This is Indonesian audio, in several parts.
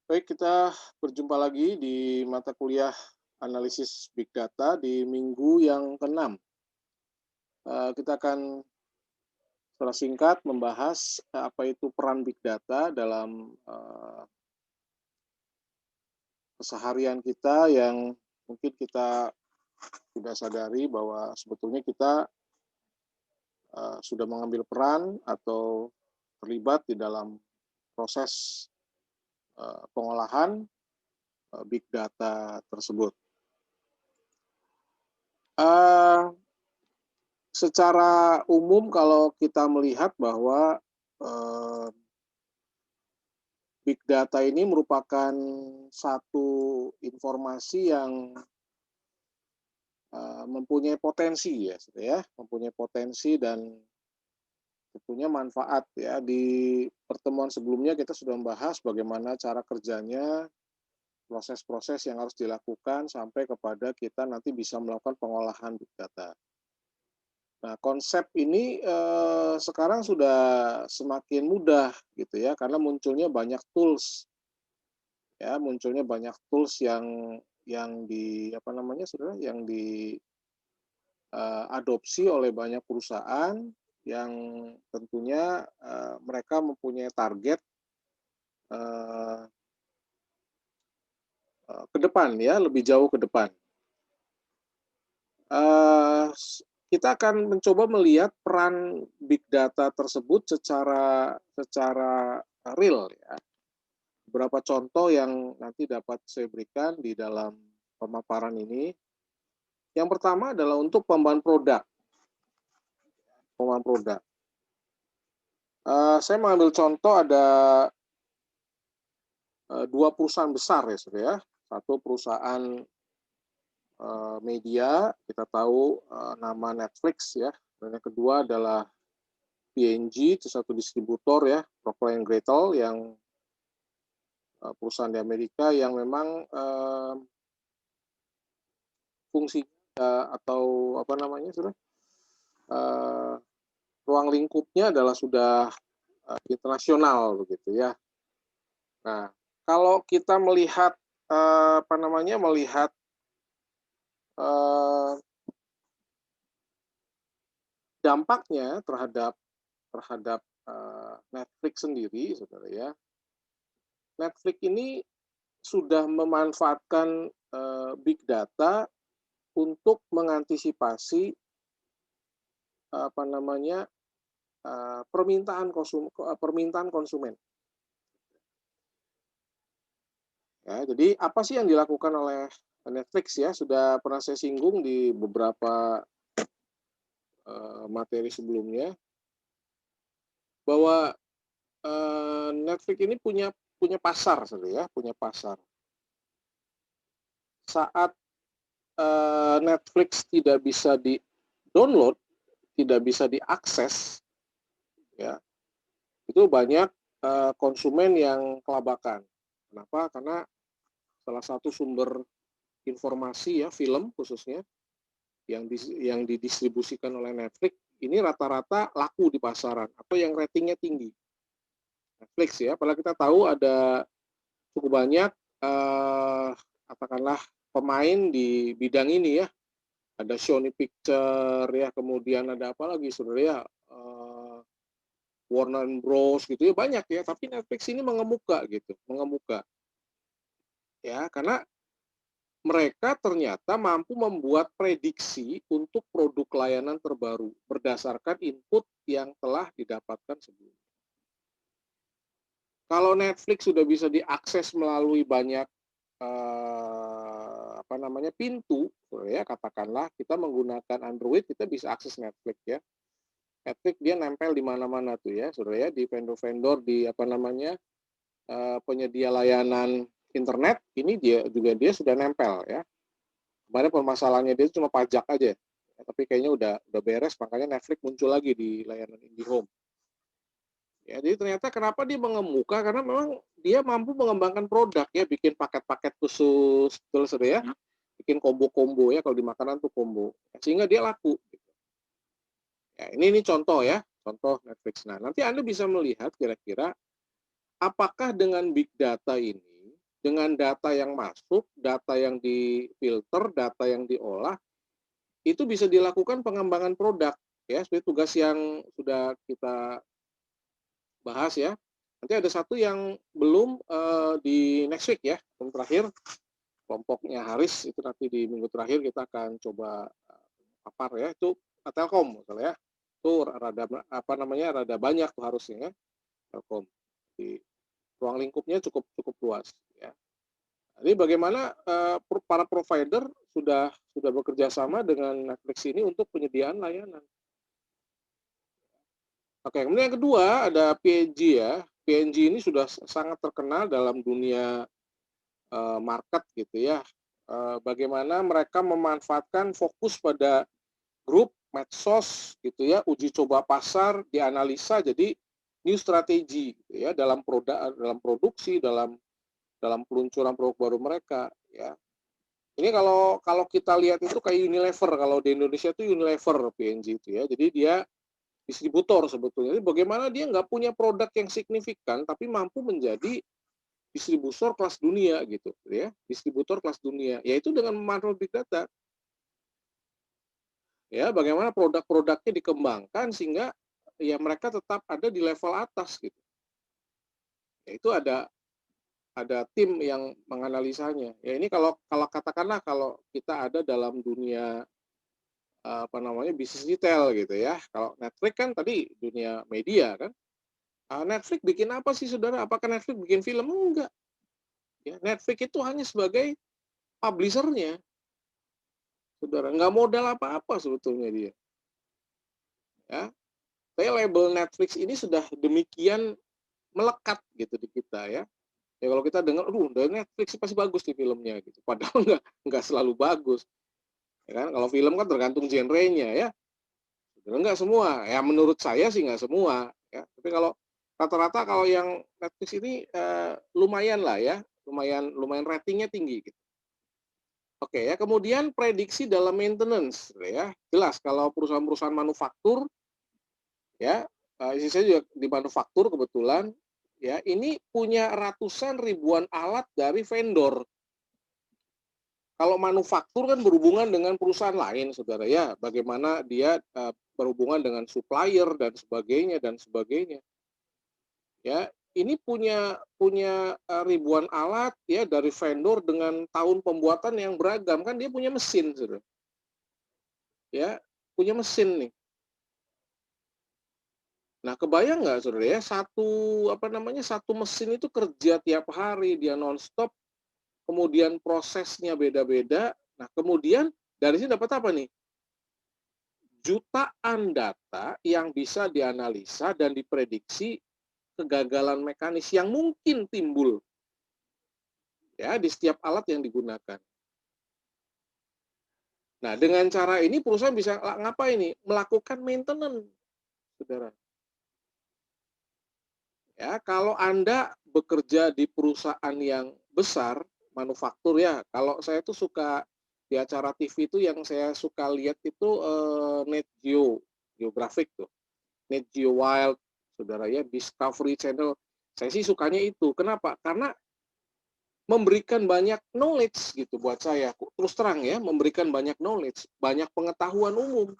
Baik, kita berjumpa lagi di mata kuliah analisis big data di minggu yang ke-6. Kita akan secara singkat membahas apa itu peran big data dalam keseharian kita yang mungkin kita tidak sadari bahwa sebetulnya kita sudah mengambil peran atau terlibat di dalam proses pengolahan big data tersebut. Uh, Secara umum kalau kita melihat bahwa big data ini merupakan satu informasi yang mempunyai potensi ya, mempunyai potensi dan tentunya manfaat ya. Di pertemuan sebelumnya kita sudah membahas bagaimana cara kerjanya, proses-proses yang harus dilakukan sampai kepada kita nanti bisa melakukan pengolahan big data. Nah, konsep ini sekarang sudah semakin mudah gitu ya, karena munculnya banyak tools ya, munculnya banyak tools yang di apa namanya saudara, yang diadopsi oleh banyak perusahaan yang tentunya mereka mempunyai target uh, ke depan ya, lebih jauh ke depan. Uh, kita akan mencoba melihat peran big data tersebut secara real ya. Beberapa contoh yang nanti dapat saya berikan di dalam pemaparan ini. Yang pertama adalah untuk pengembangan produk. Pengembangan produk. Saya mengambil contoh ada dua perusahaan besar ya, saudara ya. Satu perusahaan media, kita tahu nama Netflix ya. Dan yang kedua adalah P&G, itu satu distributor ya, Procter & Gamble yang perusahaan di Amerika yang memang fungsi atau apa namanya sudah ruang lingkupnya adalah sudah internasional begitu ya. Nah, kalau kita melihat apa namanya melihat dampaknya terhadap Netflix sendiri, saudara ya. Netflix ini sudah memanfaatkan big data untuk mengantisipasi apa namanya permintaan konsumen. Ya, jadi apa sih yang dilakukan oleh Netflix ya? Sudah pernah saya singgung di beberapa materi sebelumnya bahwa Netflix ini punya pasar, ya, punya pasar. Saat Netflix tidak bisa di-download, tidak bisa diakses, ya, itu banyak konsumen yang kelabakan. Kenapa? Karena salah satu sumber informasi ya, film khususnya yang didistribusikan oleh Netflix ini rata-rata laku di pasaran atau yang ratingnya tinggi. Netflix ya, apalagi kita tahu ada cukup banyak katakanlah pemain di bidang ini ya. Ada Sony Picture ya, kemudian ada apa lagi saudara ya, Warner Bros gitu ya, banyak ya. Tapi Netflix ini mengemuka gitu, mengemuka ya, karena mereka ternyata mampu membuat prediksi untuk produk layanan terbaru berdasarkan input yang telah didapatkan sebelumnya. Kalau Netflix sudah bisa diakses melalui banyak apa namanya pintu, ya katakanlah kita menggunakan Android kita bisa akses Netflix ya. Netflix dia nempel di mana-mana tuh ya, saudara ya, di vendor-vendor di apa namanya penyedia layanan internet ini dia sudah nempel ya. Kemarin permasalahannya dia cuma pajak aja, ya, tapi kayaknya udah beres, makanya Netflix muncul lagi di layanan IndiHome. Ya, jadi ternyata kenapa dia mengemuka, karena memang dia mampu mengembangkan produk ya, bikin paket-paket khusus, terus ya, bikin combo-combo ya, kalau di makanan tuh combo, sehingga dia laku. Ya, ini contoh ya, contoh Netflix. Nah, nanti Anda bisa melihat kira-kira apakah dengan big data ini dengan data yang masuk, data yang difilter, data yang diolah, itu bisa dilakukan pengembangan produk, ya, seperti tugas yang sudah kita bahas ya. Nanti ada satu yang belum di next week ya, yang terakhir kelompoknya Haris itu nanti di minggu terakhir kita akan coba papar ya, itu Telkom misalnya ya. Itu rada apa namanya rada banyak tuh harusnya ya, Telkom. Di ruang lingkupnya cukup cukup luas ya. Jadi bagaimana para provider sudah bekerja sama dengan Netflix ini untuk penyediaan layanan. Oke, kemudian yang kedua ada PNG ya. PNG ini sudah sangat terkenal dalam dunia market gitu ya. Bagaimana mereka memanfaatkan fokus pada grup, medsos gitu ya, uji coba pasar, dianalisa jadi new strategy gitu ya dalam dalam produksi, dalam peluncuran produk baru mereka ya. Ini kalau kita lihat itu kayak Unilever, kalau di Indonesia itu Unilever PNG itu ya. Jadi dia distributor sebetulnya. Jadi bagaimana dia nggak punya produk yang signifikan tapi mampu menjadi distributor kelas dunia gitu ya. Distributor kelas dunia, yaitu dengan memanfaatkan big data. Ya, bagaimana produk-produknya dikembangkan sehingga ya mereka tetap ada di level atas gitu. Ya, itu ada tim yang menganalisanya. Ya ini kalau katakanlah kalau kita ada dalam dunia apa namanya bisnis retail gitu ya. Kalau Netflix kan tadi dunia media kan. Netflix bikin apa sih saudara? Apakah Netflix bikin film? Enggak. Ya, Netflix itu hanya sebagai publishernya, saudara. Nggak modal apa-apa sebetulnya dia. Ya, saya label Netflix ini sudah demikian melekat gitu di kita ya. Ya kalau kita dengar, dari Netflix pasti bagus di filmnya gitu. Padahal nggak selalu bagus. Ya kan? Kalau film kan tergantung genrenya ya. Enggak semua. Ya menurut saya sih nggak semua. Ya. Tapi kalau rata-rata kalau yang Netflix ini lumayan lah ya, lumayan ratingnya tinggi. Gitu. Oke ya, kemudian prediksi dalam maintenance ya. Jelas kalau perusahaan-perusahaan manufaktur ya, istri saya juga di manufaktur kebetulan ya, ini punya ratusan ribuan alat dari vendor. Kalau manufaktur kan berhubungan dengan perusahaan lain, saudara ya, bagaimana dia berhubungan dengan supplier dan sebagainya dan sebagainya. Ya, ini punya ribuan alat ya dari vendor dengan tahun pembuatan yang beragam kan dia punya mesin, saudara. Ya, punya mesin nih. Nah, kebayang nggak saudara ya satu mesin itu kerja tiap hari dia nonstop, kemudian prosesnya beda-beda. Nah, kemudian dari sini dapat apa nih? Jutaan data yang bisa dianalisa dan diprediksi kegagalan mekanis yang mungkin timbul ya di setiap alat yang digunakan. Nah, dengan cara ini perusahaan bisa ngapain nih? Melakukan maintenance, saudara. Ya, kalau Anda bekerja di perusahaan yang besar, manufaktur ya, kalau saya tuh suka di acara TV itu yang saya suka lihat itu Net Geo, Geographic tuh. Net Geo Wild, saudara ya, Discovery Channel. Saya sih sukanya itu. Kenapa? Karena memberikan banyak knowledge gitu buat saya. Terus terang ya, memberikan banyak knowledge, banyak pengetahuan umum.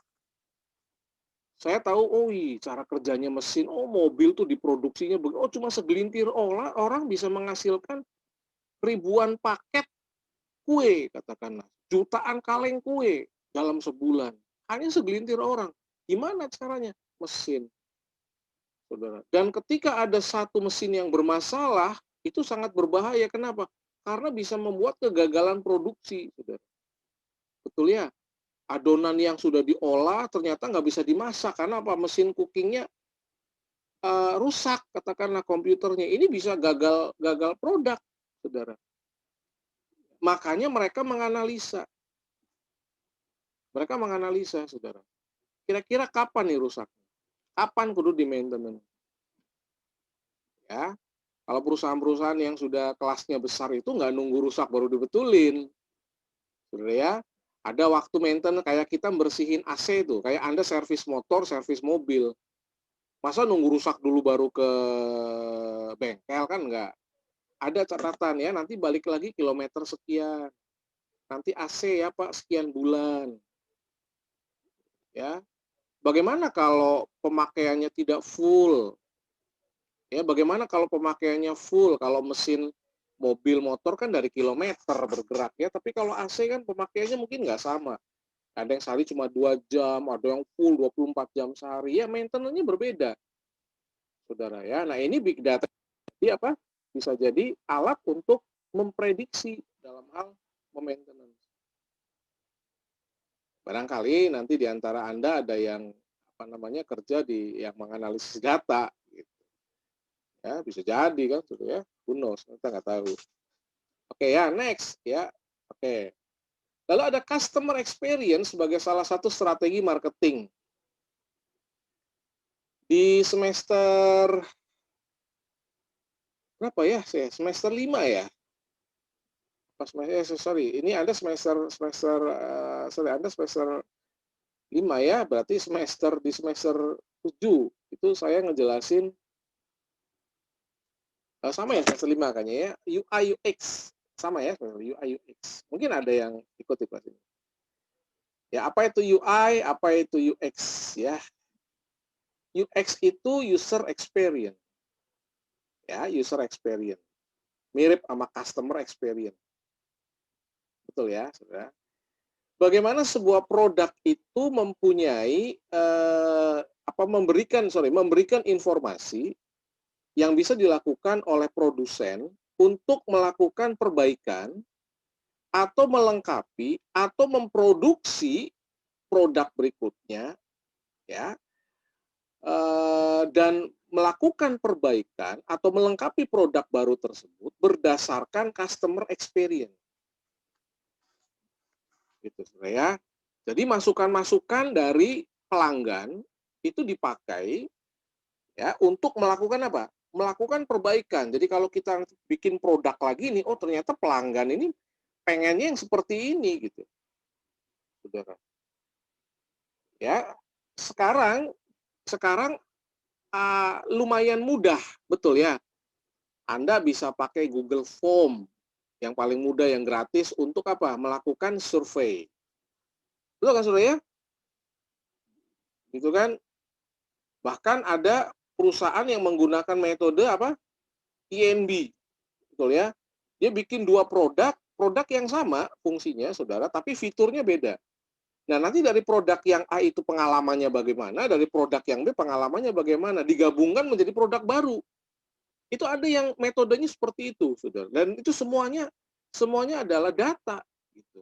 Saya tahu, oh cara kerjanya mesin, oh mobil tuh diproduksinya, oh cuma segelintir orang bisa menghasilkan ribuan paket kue, katakanlah. Jutaan kaleng kue dalam sebulan. Hanya segelintir orang. Gimana caranya? Mesin. Saudara. Dan ketika ada satu mesin yang bermasalah, itu sangat berbahaya. Kenapa? Karena bisa membuat kegagalan produksi. Saudara. Betul ya? Adonan yang sudah diolah ternyata nggak bisa dimasak. Karena apa? Mesin cookingnya rusak, katakanlah komputernya. Ini bisa gagal produk, saudara. Makanya mereka menganalisa. Mereka menganalisa, saudara. Kira-kira kapan nih rusak? Kapan kudu di maintenance? Ya, kalau perusahaan-perusahaan yang sudah kelasnya besar itu nggak nunggu rusak baru dibetulin. Saudara ya, ada waktu maintenance kayak kita bersihin AC itu, kayak Anda servis motor, servis mobil. Masa nunggu rusak dulu baru ke bengkel kan enggak? ada catatan ya, nanti balik lagi kilometer sekian, nanti AC ya Pak sekian bulan, ya. Bagaimana kalau pemakaiannya tidak full? Ya, bagaimana kalau pemakaiannya full? Kalau mesin mobil motor kan dari kilometer bergerak ya, tapi kalau AC kan pemakaiannya mungkin nggak sama. Ada yang sehari cuma 2 jam, ada yang full 24 jam sehari. Ya, maintenance-nya berbeda, Saudara ya. Nah, ini big data jadi apa? Bisa jadi alat untuk memprediksi dalam hal maintenance. Barangkali nanti di antara Anda ada yang apa namanya kerja di yang menganalisis data gitu. Ya, bisa jadi kan gitu ya. Who knows, kita nggak tahu. Oke ya, next ya. Oke. Lalu ada customer experience sebagai salah satu strategi marketing. Di semester berapa ya? Semester 5 ya? Pas sorry, ini Anda Anda semester 5 ya, berarti di semester 7 itu saya ngejelasin sama ya semester 5 kayaknya ya, UI UX. Sama ya, UI UX. Mungkin ada yang ikut di kelas ini. Ya, apa itu UI, apa itu UX ya? UX itu user experience. Ya, user experience. Mirip sama customer experience. Betul ya, Saudara? Bagaimana sebuah produk itu mempunyai memberikan informasi yang bisa dilakukan oleh produsen untuk melakukan perbaikan atau melengkapi atau memproduksi produk berikutnya ya, dan melakukan perbaikan atau melengkapi produk baru tersebut berdasarkan customer experience. Gitu, ya. Jadi masukan-masukan dari pelanggan itu dipakai ya untuk melakukan apa? Melakukan perbaikan. Jadi kalau kita bikin produk lagi nih, oh ternyata pelanggan ini pengennya yang seperti ini gitu. Saudara. Ya, sekarang lumayan mudah, betul ya. Anda bisa pakai Google Form yang paling mudah yang gratis untuk apa? Melakukan survei. Betul kan Saudara ya? Gitu kan? Bahkan ada perusahaan yang menggunakan metode apa? INB. Betul ya? Dia bikin dua produk yang sama fungsinya Saudara, tapi fiturnya beda. Nah, nanti dari produk yang A itu pengalamannya bagaimana, dari produk yang B pengalamannya bagaimana, digabungkan menjadi produk baru. Itu ada yang metodenya seperti itu, Saudara. Dan itu semuanya adalah data gitu.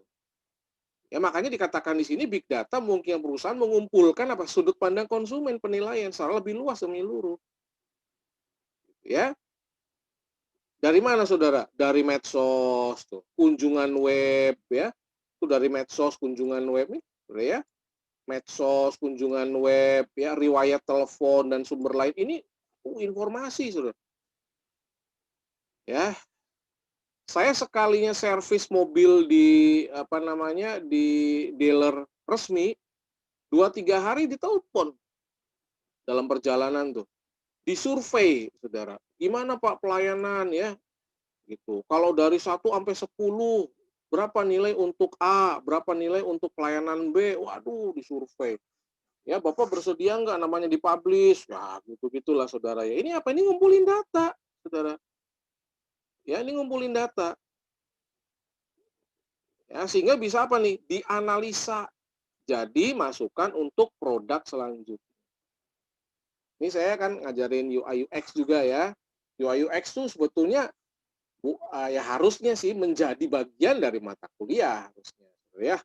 Ya makanya dikatakan di sini big data mungkin perusahaan mengumpulkan apa sudut pandang konsumen, penilaian secara lebih luas dan menyeluruh. Ya. Dari mana Saudara? Dari medsos tuh, kunjungan web ya. Itu dari medsos, kunjungan web nih, Saudara ya. Medsos, kunjungan web ya, riwayat telepon dan sumber lain ini informasi Saudara. Ya, saya sekalinya servis mobil di apa namanya di dealer resmi 2-3 hari ditelepon dalam perjalanan tuh, disurvei Saudara. Gimana Pak pelayanan ya? Gitu. Kalau dari 1 sampai 10 berapa nilai untuk A, berapa nilai untuk pelayanan B? Waduh, disurvei. Ya, Bapak bersedia nggak namanya dipublish? Ya, gitu-gitulah Saudara ya. Ini apa? Ini ngumpulin data, Saudara. Ya, ini ngumpulin data. Ya, sehingga bisa apa nih? Dianalisa. Jadi masukan untuk produk selanjutnya. Ini saya kan ngajarin UI UX juga ya. UI UX tuh sebetulnya ya harusnya sih menjadi bagian dari mata kuliah harusnya ya.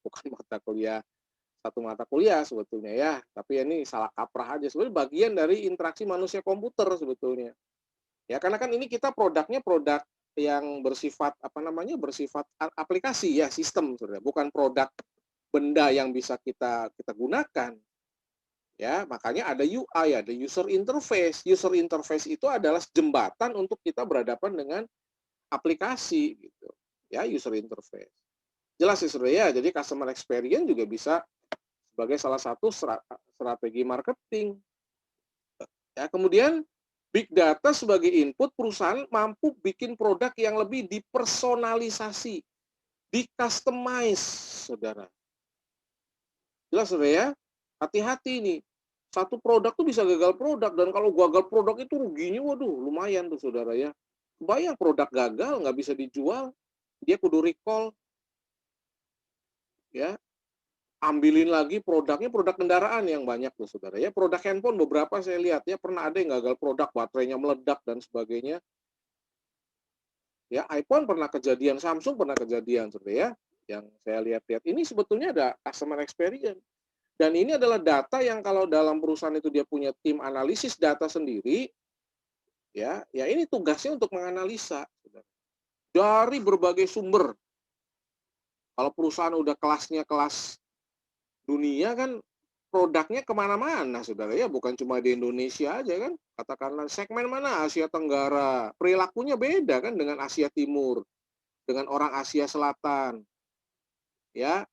Bukan satu mata kuliah sebetulnya ya. Tapi ini salah kaprah aja. Sebetulnya bagian dari interaksi manusia komputer sebetulnya. Ya karena kan ini kita produknya produk yang bersifat bersifat aplikasi ya, sistem sebenarnya, bukan produk benda yang bisa kita gunakan. Ya, makanya ada UI, ada user interface. User interface itu adalah jembatan untuk kita berhadapan dengan aplikasi gitu. Ya, user interface. Jelas sih Saudara ya, jadi customer experience juga bisa sebagai salah satu strategi marketing. Ya, kemudian Big data sebagai input, perusahaan mampu bikin produk yang lebih dipersonalisasi, di-customize, saudara. Jelas, saudara ya? Hati-hati nih. Satu produk tuh bisa gagal produk, dan kalau gagal produk itu ruginya, waduh, lumayan tuh, saudara ya. Bayang produk gagal, nggak bisa dijual, dia kudu recall, ya. Ambilin lagi produknya, produk kendaraan yang banyak tuh, saudara ya. Produk handphone beberapa saya lihat ya, pernah ada yang gagal produk, baterainya meledak dan sebagainya. Ya, iPhone pernah kejadian, Samsung pernah kejadian, saudara ya. Yang saya lihat-lihat ini sebetulnya ada customer experience. Dan ini adalah data yang kalau dalam perusahaan itu dia punya tim analisis data sendiri, ya ini tugasnya untuk menganalisa, saudara. Dari berbagai sumber. Kalau perusahaan udah kelasnya kelas dunia kan, produknya kemana-mana, saudara ya, bukan cuma di Indonesia aja kan. Katakanlah segmen mana, Asia Tenggara, perilakunya beda kan dengan Asia Timur, dengan orang Asia Selatan, ya,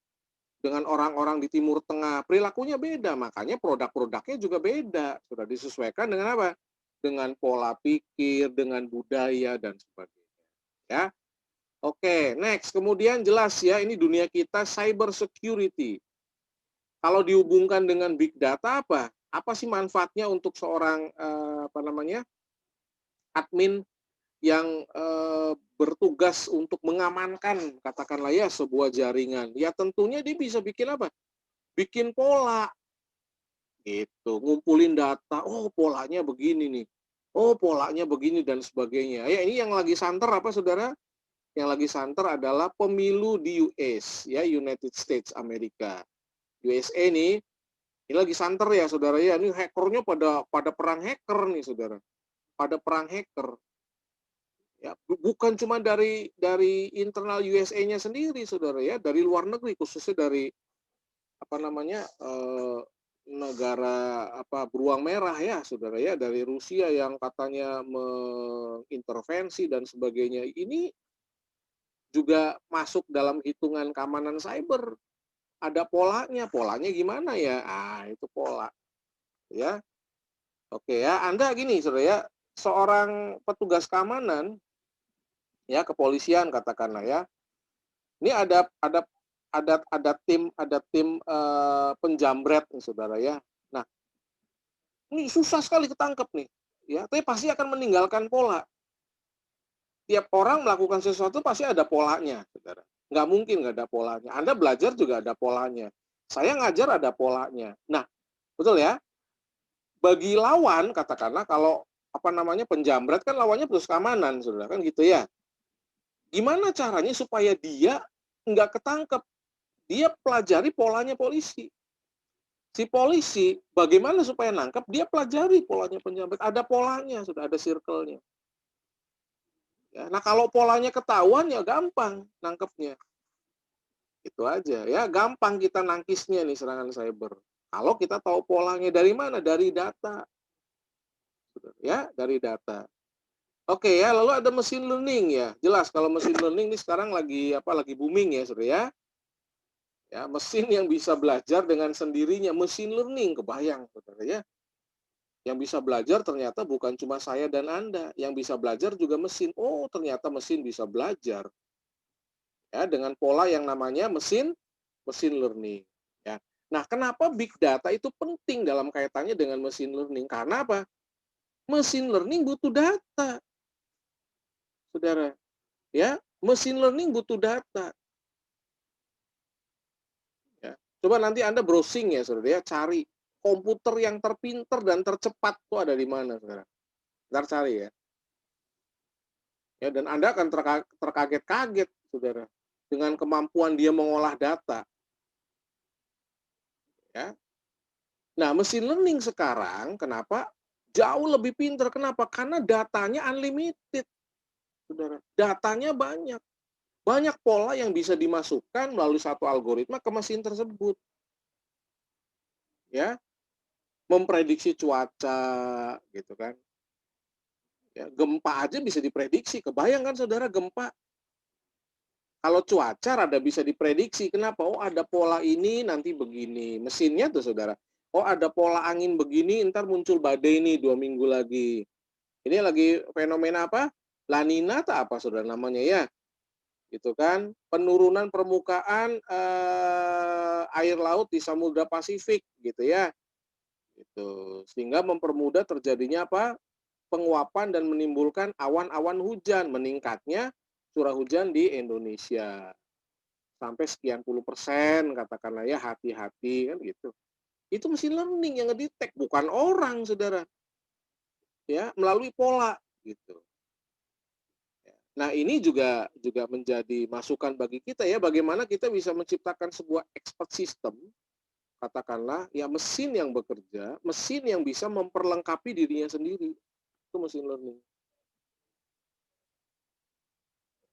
dengan orang-orang di Timur Tengah, perilakunya beda, makanya produk-produknya juga beda, sudah disesuaikan dengan apa? Dengan pola pikir, dengan budaya dan sebagainya, ya. Oke, next, kemudian jelas ya, ini dunia kita cyber security. Kalau dihubungkan dengan big data apa? Apa sih manfaatnya untuk seorang admin yang bertugas untuk mengamankan katakanlah ya sebuah jaringan? Ya tentunya dia bisa bikin apa? Bikin pola gitu, ngumpulin data. Oh, polanya begini nih. Oh, polanya begini dan sebagainya. Ya, ini yang lagi santer apa, Saudara? Yang lagi santer adalah pemilu di US, ya, United States Amerika. USA nih. Ini lagi santer ya, saudara ya. Ini hackernya pada perang hacker nih, saudara. Pada perang hacker. Ya, bukan cuma dari internal USA-nya sendiri, saudara ya, dari luar negeri, khususnya dari negara beruang merah ya, saudara ya, dari Rusia yang katanya mengintervensi dan sebagainya. Ini juga masuk dalam hitungan keamanan cyber. Ada polanya gimana ya? Itu pola, ya. Oke ya, Anda gini, saudara ya, seorang petugas keamanan, ya kepolisian katakanlah ya, ini ada tim penjamret nih, saudara ya. Nah, ini susah sekali ketangkep nih, ya, tapi pasti akan meninggalkan pola. Tiap orang melakukan sesuatu pasti ada polanya, saudara. Nggak mungkin nggak ada polanya. Anda belajar juga ada polanya. Saya ngajar ada polanya. Nah, betul ya. Bagi lawan katakanlah kalau penjamret kan lawannya petugas keamanan, saudara kan gitu ya. Gimana caranya supaya dia nggak ketangkep? Dia pelajari polanya polisi. Si polisi bagaimana supaya nangkep? Dia pelajari polanya penjamret. Ada polanya, sudah ada circle-nya. Ya, nah kalau polanya ketahuan ya gampang nangkepnya. Itu aja ya, gampang kita nangkisnya nih serangan cyber. Kalau kita tahu polanya dari mana? Dari data. Ya, dari data. Oke ya, lalu ada machine learning ya. Jelas kalau machine learning ini sekarang lagi booming ya, saudara ya. Ya, mesin yang bisa belajar dengan sendirinya, machine learning, kebayang, saudara ya. Yang bisa belajar ternyata bukan cuma saya dan Anda, yang bisa belajar juga mesin. Oh, ternyata mesin bisa belajar. Ya, dengan pola yang namanya machine learning. Ya. Nah, kenapa big data itu penting dalam kaitannya dengan machine learning? Karena apa? Machine learning butuh data, saudara. Ya, machine learning butuh data. Ya. Coba nanti Anda browsing ya, saudara ya, cari komputer yang terpinter dan tercepat itu ada di mana, saudara. Ntar cari ya. Ya, dan Anda akan terkaget-kaget, saudara, dengan kemampuan dia mengolah data. Ya. Nah, machine learning sekarang kenapa jauh lebih pintar? Kenapa? Karena datanya unlimited, saudara. Datanya banyak. Banyak pola yang bisa dimasukkan melalui satu algoritma ke mesin tersebut. Ya, memprediksi cuaca gitu kan. Ya, gempa aja bisa diprediksi. Kebayang kan saudara gempa? Kalau cuaca rada bisa diprediksi. Kenapa? Oh, ada pola ini nanti begini. Mesinnya tuh saudara. Oh, ada pola angin begini, ntar muncul badai nih 2 minggu lagi. Ini lagi fenomena apa? La Nina atau apa saudara namanya ya? Gitu kan. Penurunan permukaan air laut di Samudra Pasifik gitu ya. Itu sehingga mempermudah terjadinya apa? Penguapan dan menimbulkan awan-awan hujan, meningkatnya curah hujan di Indonesia. Sampai sekian puluh persen katakanlah ya, hati-hati kan gitu. Itu mesin learning yang ngedetek, bukan orang saudara. Ya, melalui pola gitu. Nah, ini juga menjadi masukan bagi kita ya, bagaimana kita bisa menciptakan sebuah expert system, katakanlah ya mesin yang bekerja, mesin yang bisa memperlengkapi dirinya sendiri. Itu mesin learning.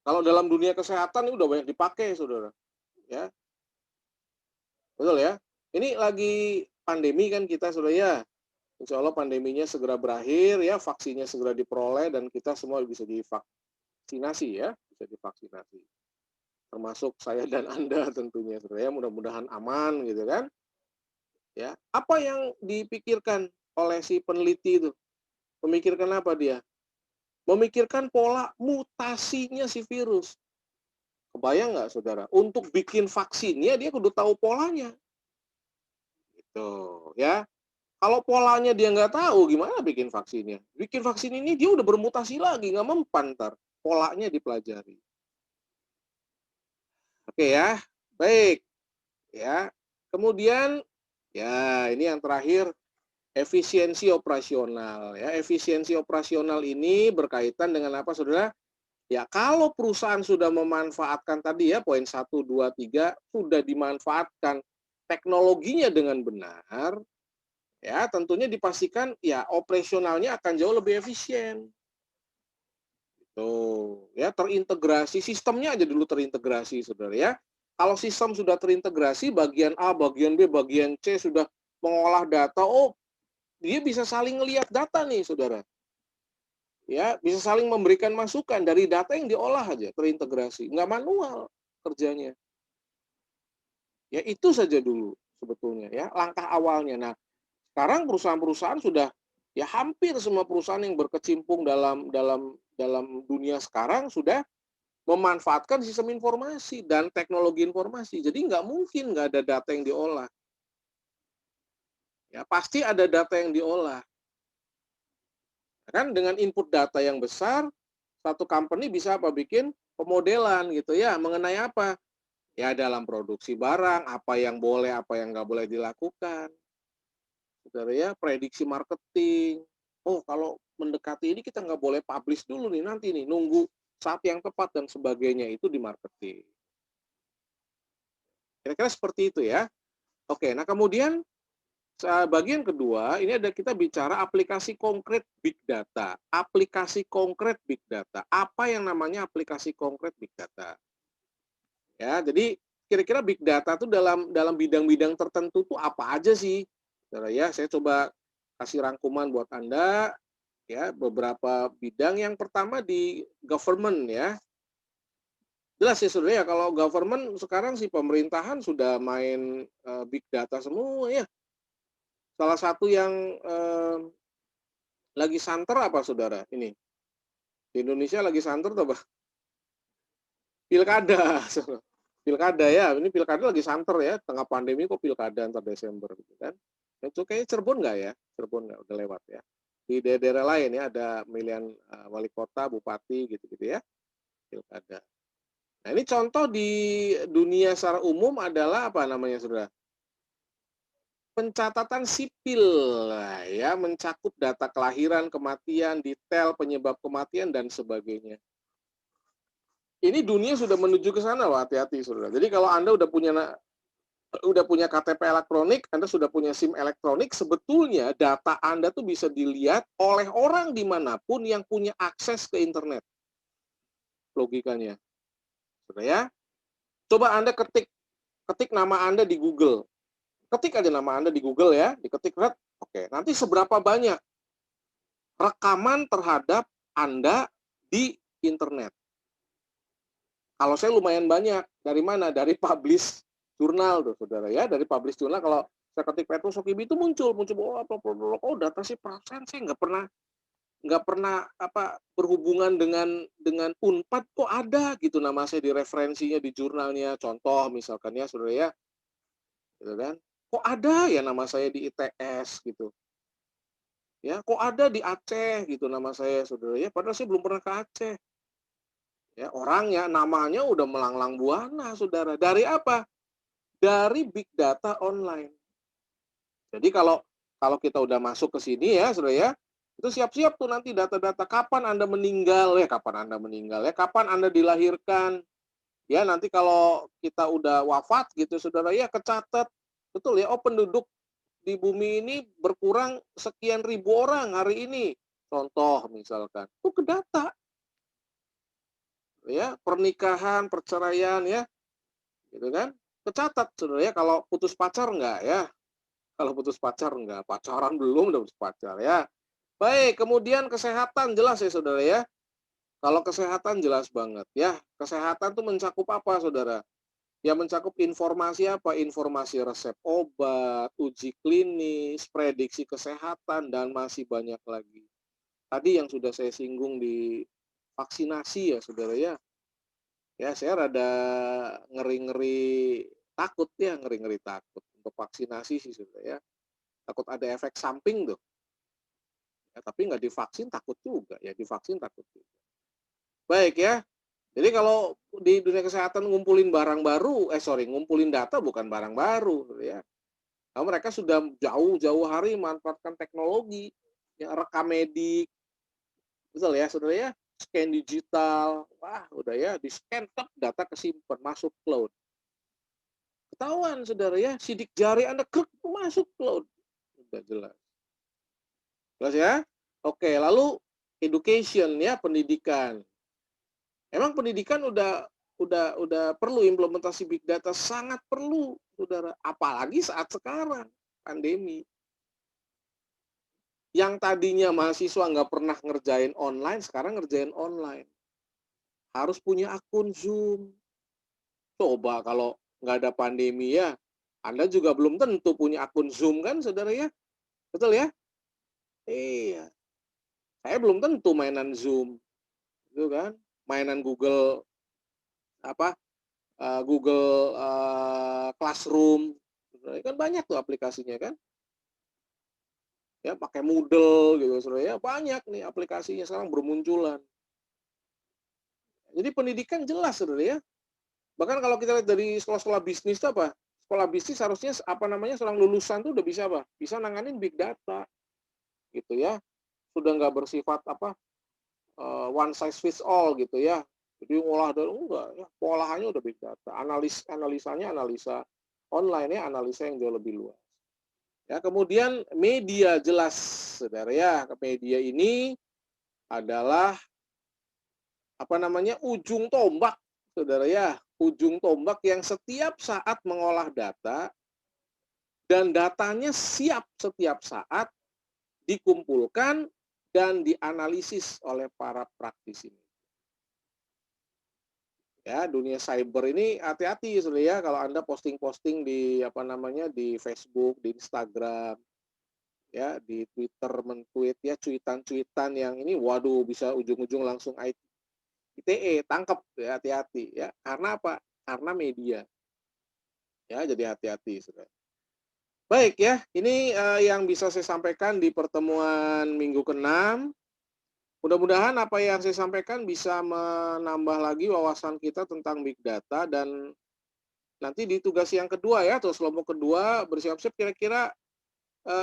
Kalau dalam dunia kesehatan ini udah banyak dipakai, saudara. Ya, betul ya. Ini lagi pandemi kan kita, saudara ya. Insya Allah pandeminya segera berakhir, ya vaksinnya segera diperoleh dan kita semua bisa divaksinasi ya, bisa divaksinasi. Termasuk saya dan Anda tentunya, saudara ya. Mudah-mudahan aman gitu kan. Ya, apa yang dipikirkan oleh si peneliti itu? Memikirkan apa dia? Memikirkan pola mutasinya si virus. Kebayang nggak saudara? Untuk bikin vaksinnya dia kudu tahu polanya. Gitu ya. Kalau polanya dia nggak tahu, gimana bikin vaksinnya? Bikin vaksin ini dia udah bermutasi lagi, nggak mempan ntar. Polanya dipelajari. Oke ya, baik. Ya, kemudian ya ini yang terakhir, efisiensi operasional. Ya, efisiensi operasional ini berkaitan dengan apa, saudara? Ya, kalau perusahaan sudah memanfaatkan tadi ya, poin 1, 2, 3, sudah dimanfaatkan teknologinya dengan benar, ya tentunya dipastikan ya operasionalnya akan jauh lebih efisien. Tuh, ya terintegrasi, sistemnya aja dulu terintegrasi, saudara ya. Kalau sistem sudah terintegrasi, bagian A, bagian B, bagian C sudah mengolah data, oh dia bisa saling ngelihat data nih, saudara. Ya, bisa saling memberikan masukan dari data yang diolah aja, terintegrasi, nggak manual kerjanya. Ya itu saja dulu sebetulnya ya, langkah awalnya. Nah, sekarang perusahaan-perusahaan sudah ya hampir semua perusahaan yang berkecimpung dalam dalam dalam dunia sekarang sudah memanfaatkan sistem informasi dan teknologi informasi. Jadi nggak mungkin nggak ada data yang diolah. Ya pasti ada data yang diolah. Kan dengan input data yang besar, satu company bisa apa bikin pemodelan gitu ya mengenai apa ya dalam produksi barang apa yang boleh apa yang nggak boleh dilakukan, saudara ya prediksi marketing. Oh kalau mendekati ini kita nggak boleh publish dulu nih nanti nih nunggu saat yang tepat dan sebagainya itu di marketing. Kira-kira seperti itu ya. Oke, nah kemudian bagian kedua, ini ada kita bicara aplikasi konkret big data. Aplikasi konkret big data. Apa yang namanya aplikasi konkret big data? Ya, jadi kira-kira big data itu dalam bidang-bidang tertentu tuh apa aja sih? Saudara ya, saya coba kasih rangkuman buat Anda ya, beberapa bidang. Yang pertama di government ya. Jelas ya Saudara ya, kalau government sekarang sih pemerintahan sudah main big data semua ya. Salah satu yang lagi santer apa saudara ini? Di Indonesia lagi santer apa? Pilkada. Pilkada ya, ini pilkada lagi santer ya, tengah pandemi kok pilkada antar Desember gitu kan. Itu kayaknya Cirebon nggak ya? Cirebon nggak, udah lewat ya. Di daerah-daerah lain ya, ada pemilihan wali kota, bupati gitu-gitu ya, pilkada. Nah ini contoh di dunia secara umum adalah apa namanya saudara? Pencatatan sipil ya, mencakup data kelahiran, kematian, detail penyebab kematian dan sebagainya. Ini dunia sudah menuju ke sana loh, hati-hati saudara. Jadi kalau Anda udah punya KTP elektronik, Anda sudah punya SIM elektronik, sebetulnya data Anda tuh bisa dilihat oleh orang dimanapun yang punya akses ke internet. Logikanya, saudara ya. Coba Anda ketik nama Anda di Google. Ketik aja nama Anda di Google ya, diketik red. Oke, nanti seberapa banyak rekaman terhadap Anda di internet. Kalau saya lumayan banyak. Dari mana? Dari publish jurnal tuh, saudara ya. Dari publish jurnal kalau saya ketik Petrus Sokibi itu muncul oh data sih perasaan saya nggak pernah berhubungan dengan Unpad kok ada gitu nama saya di referensinya di jurnalnya. Contoh misalkan ya Saudara ya, gitu kan. Kok ada ya nama saya di ITS gitu. Ya, kok ada di Aceh gitu nama saya Saudara ya, padahal saya belum pernah ke Aceh. Ya, orangnya namanya udah melanglang buana Saudara. Dari apa? Dari big data online. Jadi kalau kita udah masuk ke sini ya Saudara ya, itu siap-siap tuh nanti data-data kapan Anda meninggal, kapan Anda dilahirkan. Ya, nanti kalau kita udah wafat gitu Saudara ya, kecatat betul ya, oh penduduk di bumi ini berkurang sekian ribu orang hari ini. Contoh misalkan, itu ke data ya, pernikahan, perceraian ya, gitu kan. Kecatat Saudara ya, kalau putus pacar enggak ya? Kalau putus pacar enggak, pacaran belum udah putus pacar ya. Baik, kemudian kesehatan jelas ya Saudara ya. Kalau kesehatan jelas banget ya. Kesehatan tuh mencakup apa Saudara? Ya mencakup informasi apa? Informasi resep obat, uji klinis, prediksi kesehatan, dan masih banyak lagi. Tadi yang sudah saya singgung di vaksinasi ya Saudara ya. Ya saya rada ngeri-ngeri takut ya, ngeri-ngeri takut untuk vaksinasi sih Saudara ya. Takut ada efek samping tuh. Ya, tapi nggak divaksin takut juga ya, divaksin takut juga. Baik ya. Jadi kalau di dunia kesehatan ngumpulin barang baru, ngumpulin data bukan barang baru ya. Nah, mereka sudah jauh-jauh hari memanfaatkan teknologi, ya rekam medik, betul ya Saudara ya, scan digital, wah udah ya di-scan tek data kesimpan masuk cloud. Ketahuan Saudara ya, sidik jari Anda masuk cloud. Udah jelas. Jelas ya? Oke, lalu education ya, pendidikan. Emang pendidikan udah perlu implementasi big data, sangat perlu, Saudara. Apalagi saat sekarang, pandemi. Yang tadinya mahasiswa nggak pernah ngerjain online, sekarang ngerjain online. Harus punya akun Zoom. Coba kalau nggak ada pandemi ya, Anda juga belum tentu punya akun Zoom kan, Saudara ya? Betul ya? Iya. Saya belum tentu mainan Zoom, gitu kan? Mainan Google apa Google Classroom, kan banyak tuh aplikasinya kan, ya pakai Moodle gitu Saudara ya, banyak nih aplikasinya sekarang bermunculan. Jadi pendidikan jelas Saudara ya, bahkan kalau kita lihat dari sekolah-sekolah bisnis itu apa, sekolah bisnis harusnya seorang lulusan tuh udah bisa bisa nanganin big data gitu ya, sudah nggak bersifat one size fits all gitu ya. Jadi ngolah dari enggak ya, pengolahannya udah big data, analisanya analisa online ya, analisa yang jauh lebih luas. Ya, kemudian media jelas, Saudara ya. Media ini adalah ujung tombak, Saudara ya. Ujung tombak yang setiap saat mengolah data dan datanya siap setiap saat dikumpulkan dan dianalisis oleh para praktisi. Ya, dunia cyber ini hati-hati Saudara ya, kalau Anda posting-posting di Facebook, di Instagram, ya di Twitter men-tweet ya, cuitan-cuitan yang ini waduh bisa ujung-ujung langsung ITE tangkap ya, hati-hati ya. Karena apa? Karena media. Ya, jadi hati-hati Saudara. Baik ya, ini yang bisa saya sampaikan di pertemuan minggu ke-6. Mudah-mudahan apa yang saya sampaikan bisa menambah lagi wawasan kita tentang big data, dan nanti di tugas yang kedua ya, atau kelompok kedua bersiap-siap kira-kira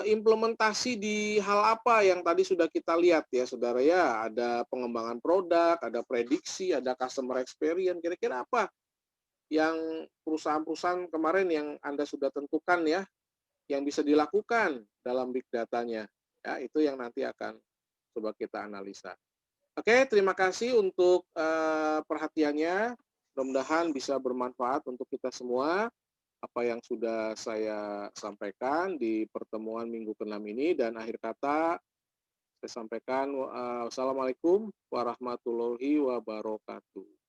implementasi di hal apa yang tadi sudah kita lihat ya Saudara ya, ada pengembangan produk, ada prediksi, ada customer experience, kira-kira apa yang perusahaan-perusahaan kemarin yang Anda sudah tentukan ya, yang bisa dilakukan dalam big datanya. Ya, itu yang nanti akan coba kita analisa. Oke, terima kasih untuk perhatiannya. Mudah-mudahan bisa bermanfaat untuk kita semua apa yang sudah saya sampaikan di pertemuan minggu ke-6 ini, dan akhir kata saya sampaikan wassalamualaikum warahmatullahi wabarakatuh.